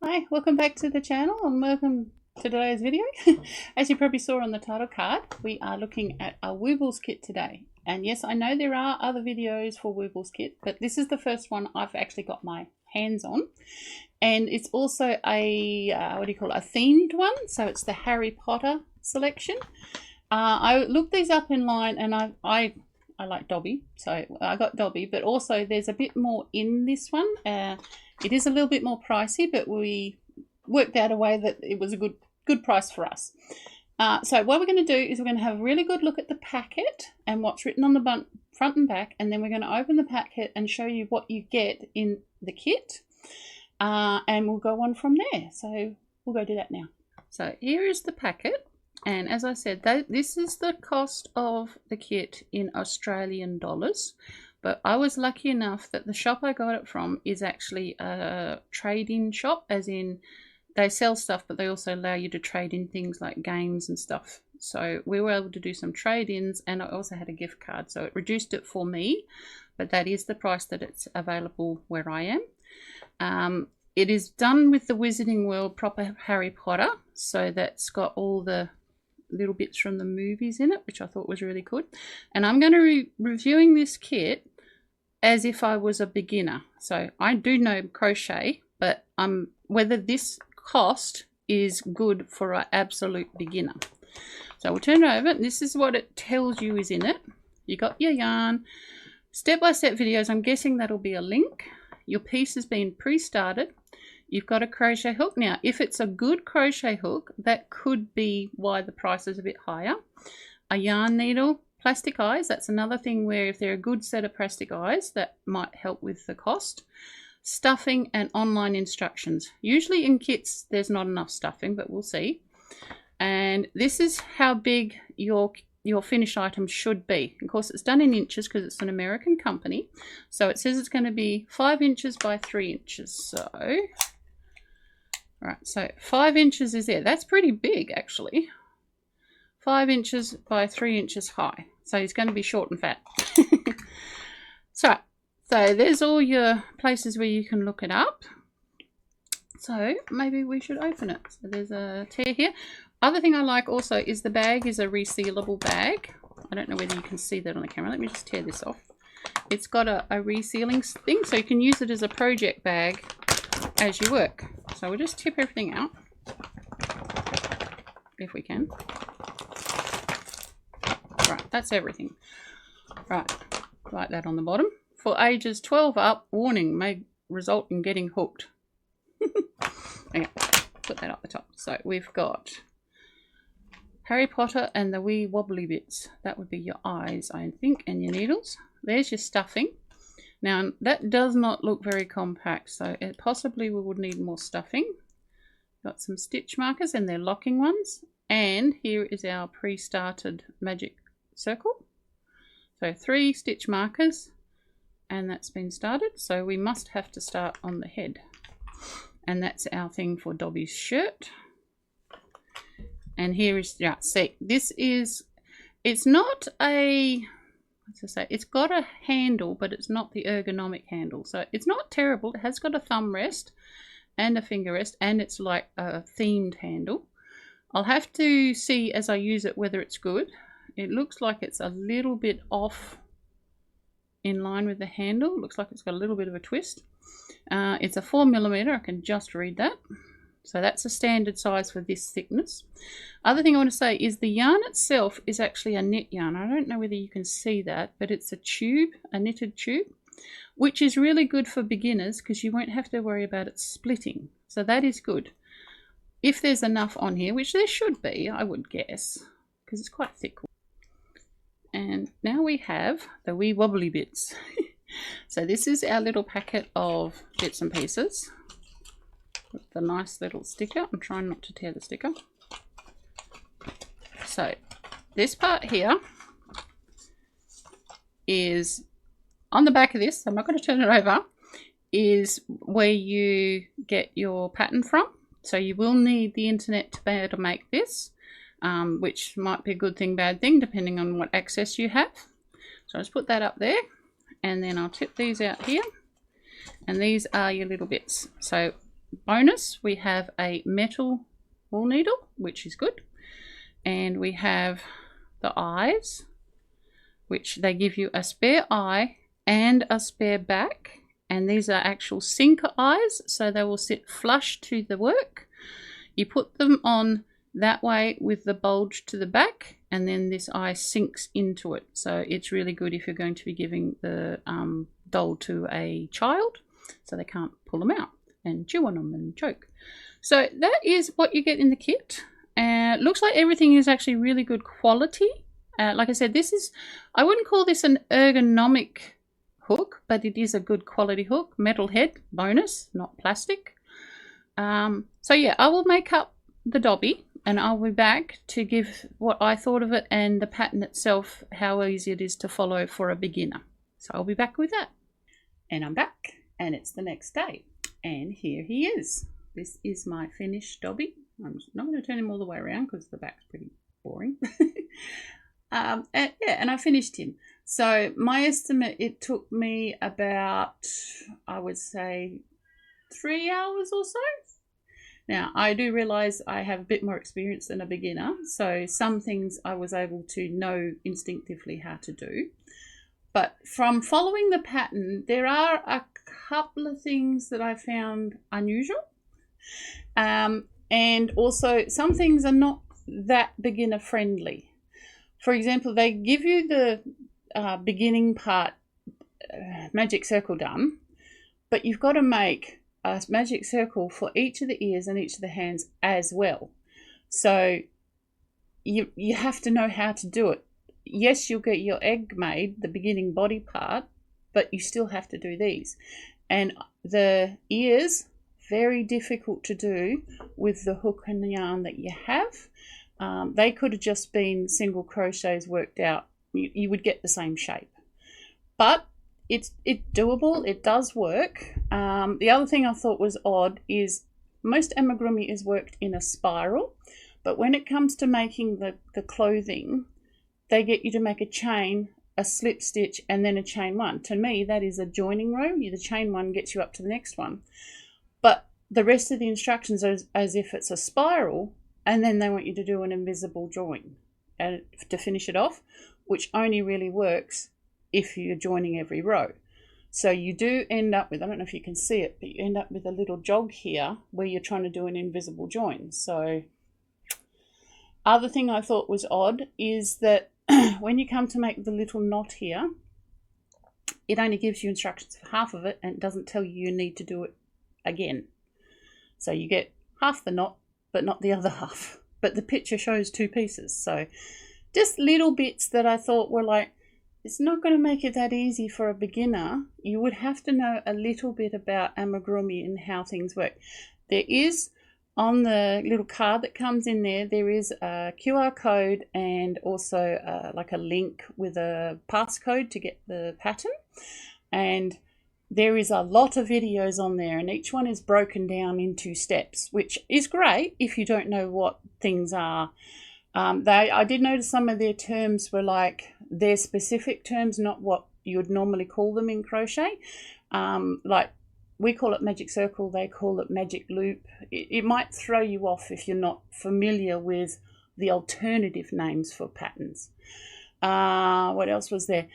Hi, welcome back to the channel and welcome to today's video. As you probably saw on the title card, we are looking at a Woobles kit today. And yes, I know there are other videos for Woobles kit, but this is the first one I've actually got my hands on. And it's also a, a themed one. So it's the Harry Potter selection. I looked these up in line and I like Dobby, so I got Dobby, but also there's a bit more in this one. It is a little bit more pricey, but we worked out a way that it was a good price for us. So what we're going to do is we're going to have a really good look at the packet and what's written on the front and back, and then we're going to open the packet and show you what you get in the kit, and we'll go on from there. So we'll go do that now. So here is the packet. And as I said, this is the cost of the kit in Australian dollars. But I was lucky enough that the shop I got it from is actually a trade-in shop, as in they sell stuff, but they also allow you to trade in things like games and stuff. So we were able to do some trade-ins, and I also had a gift card. So it reduced it for me, but that is the price that it's available where I am. It is done with the Wizarding World proper Harry Potter. So that's got all the little bits from the movies in it, which I thought was really good. And I'm going to be reviewing this kit as if I was a beginner. So I do know crochet, but whether this cost is good for an absolute beginner. So we'll turn it over. This is what it tells you is in it. You got your yarn, step-by-step videos. I'm guessing that'll be a link. Your piece has been pre-started. You've got a crochet hook. Now, if it's a good crochet hook, that could be why the price is a bit higher. A yarn needle, plastic eyes. That's another thing where if they're a good set of plastic eyes, that might help with the cost. Stuffing and online instructions. Usually in kits, there's not enough stuffing, but we'll see. And this is how big your finished item should be. Of course, it's done in inches because it's an American company. So it says it's going to be 5 inches by 3 inches. So right, so 5 inches is there. That's pretty big, actually. 5 inches by 3 inches high. So he's going to be short and fat. so there's all your places where you can look it up. So maybe we should open it. So there's a tear here. Other thing I like also is the bag is a resealable bag. I don't know whether you can see that on the camera. Let me just tear this off. It's got a resealing thing, so you can use it as a project bag as you work. So we'll just tip everything out if we can. Right, that's everything. Right, write that on the bottom. For ages 12 up, warning, may result in getting hooked. Okay, put that up the top. So we've got Harry Potter and the wee wobbly bits. That would be your eyes, I think, and your needles. There's your stuffing. Now, that does not look very compact, so possibly we would need more stuffing. Got some stitch markers, and they're locking ones. And here is our pre-started magic circle. So 3 stitch markers, and that's been started. So we must have to start on the head. And that's our thing for Dobby's shirt. And here is, yeah, see, this is, it's not a, what's I say, it's got a handle, but it's not the ergonomic handle. So it's not terrible. It has got a thumb rest and a finger rest, and it's like a themed handle. I'll have to see as I use it whether it's good. It looks like it's a little bit off in line with the handle. Looks like it's got a little bit of a twist. It's a 4mm. I can just read that. So that's a standard size for this thickness. Other thing I want to say is the yarn itself is actually a knit yarn. I don't know whether you can see that, but it's a tube, a knitted tube, which is really good for beginners because you won't have to worry about it splitting. So that is good. If there's enough on here, which there should be, I would guess, because it's quite thick. And now we have the wee wobbly bits. So this is our little packet of bits and pieces. With the nice little sticker. I'm trying not to tear the sticker. So this part here is on the back of this. I'm not going to turn it over. Is where you get your pattern from. So you will need the internet to be able to make this, which might be a good thing, bad thing, depending on what access you have. So I'll just put that up there, and then I'll tip these out here, and these are your little bits. So bonus, we have a metal wool needle, which is good. And we have the eyes, which they give you a spare eye and a spare back. And these are actual sinker eyes, so they will sit flush to the work. You put them on that way with the bulge to the back, and then this eye sinks into it. So it's really good if you're going to be giving the doll to a child, so they can't pull them out and chew on them and choke. So that is what you get in the kit. Looks like everything is actually really good quality. Like I said, this is, I wouldn't call this an ergonomic hook, but it is a good quality hook. Metal head, bonus, not plastic. So yeah, I will make up the Dobby, and I'll be back to give what I thought of it and the pattern itself, how easy it is to follow for a beginner. So I'll be back with that. And I'm back, and it's the next day, and here he is. This is my finished Dobby. I'm not going to turn him all the way around because the back's pretty boring. And I finished him. So my estimate, it took me about, I would say, 3 hours or so. Now, I do realise I have a bit more experience than a beginner, so some things I was able to know instinctively how to do. But from following the pattern, there are a couple of things that I found unusual. And also, some things are not that beginner friendly. For example, they give you the beginning part magic circle done, but you've got to make a magic circle for each of the ears and each of the hands as well. So you have to know how to do it. Yes, you'll get your egg made, the beginning body part, but you still have to do these. And the ears, very difficult to do with the hook and the yarn that you have. They could have just been single crochets worked out. You would get the same shape. But it's doable. It does work. The other thing I thought was odd is most amigurumi is worked in a spiral, but when it comes to making the clothing, they get you to make a chain, a slip stitch, and then a chain one. To me, that is a joining row. The chain one gets you up to the next one. But the rest of the instructions are as if it's a spiral, and then they want you to do an invisible join to finish it off, which only really works if you're joining every row. So you do end up with, I don't know if you can see it, but you end up with a little jog here where you're trying to do an invisible join. So other thing I thought was odd is that when you come to make the little knot here, it only gives you instructions for half of it, and it doesn't tell you need to do it again. So you get half the knot, but not the other half. But the picture shows two pieces. So just little bits that I thought were like, it's not going to make it that easy for a beginner. You would have to know a little bit about amigurumi and how things work. There is, on the little card that comes in there, there is a QR code and also like a link with a passcode to get the pattern. And there is a lot of videos on there, and each one is broken down into steps, which is great if you don't know what things are. I did notice some of their terms were like their specific terms, not what you would normally call them in crochet. Like we call it magic circle, they call it magic loop. It might throw you off if you're not familiar with the alternative names for patterns. What else was there?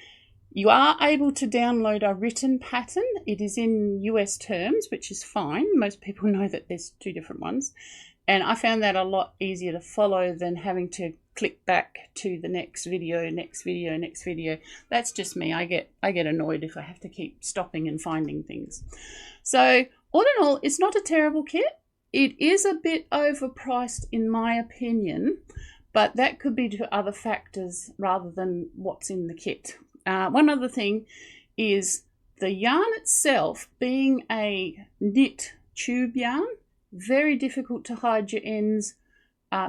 You are able to download a written pattern. It is in US terms, which is fine. Most people know that there's two different ones. And I found that a lot easier to follow than having to click back to the next video, next video, next video. That's just me. I get annoyed if I have to keep stopping and finding things. So all in all, it's not a terrible kit. It is a bit overpriced in my opinion, but that could be to other factors rather than what's in the kit. One other thing is the yarn itself, being a knit tube yarn, very difficult to hide your ends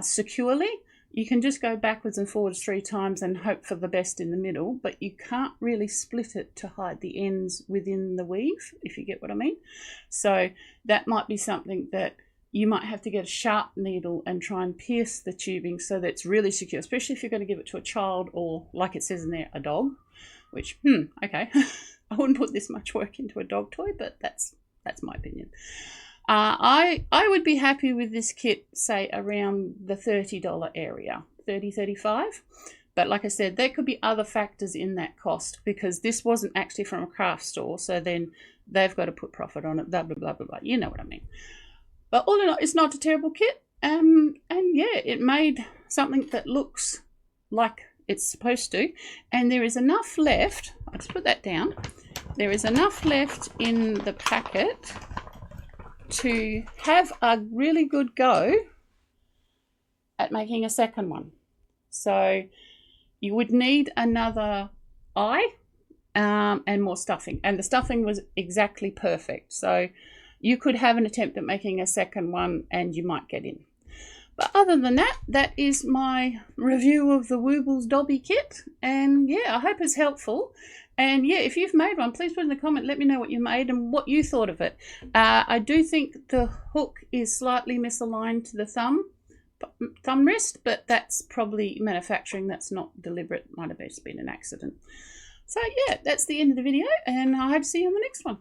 securely. You can just go backwards and forwards 3 times and hope for the best in the middle, but you can't really split it to hide the ends within the weave, if you get what I mean. So that might be something that you might have to get a sharp needle and try and pierce the tubing so that it's really secure, especially if you're going to give it to a child or, like it says in there, a dog, which, okay, I wouldn't put this much work into a dog toy, but that's my opinion. I would be happy with this kit, say around the $30 area, 30, 35. But like I said, there could be other factors in that cost, because this wasn't actually from a craft store, so then they've got to put profit on it, blah, blah, blah, blah, blah. You know what I mean. But all in all, it's not a terrible kit. And yeah, it made something that looks like it's supposed to. And there is enough left. I'll just put that down. There is enough left in the packet to have a really good go at making a second one. So you would need another eye and more stuffing. And the stuffing was exactly perfect. So you could have an attempt at making a second one and you might get in. But other than that, that is my review of the Woobles Dobby kit. And yeah, I hope it's helpful. And yeah, if you've made one, please put in the comment, let me know what you made and what you thought of it. I do think the hook is slightly misaligned to the thumb wrist, but that's probably manufacturing, that's not deliberate, might have just been an accident. So yeah, that's the end of the video, and I hope to see you on the next one.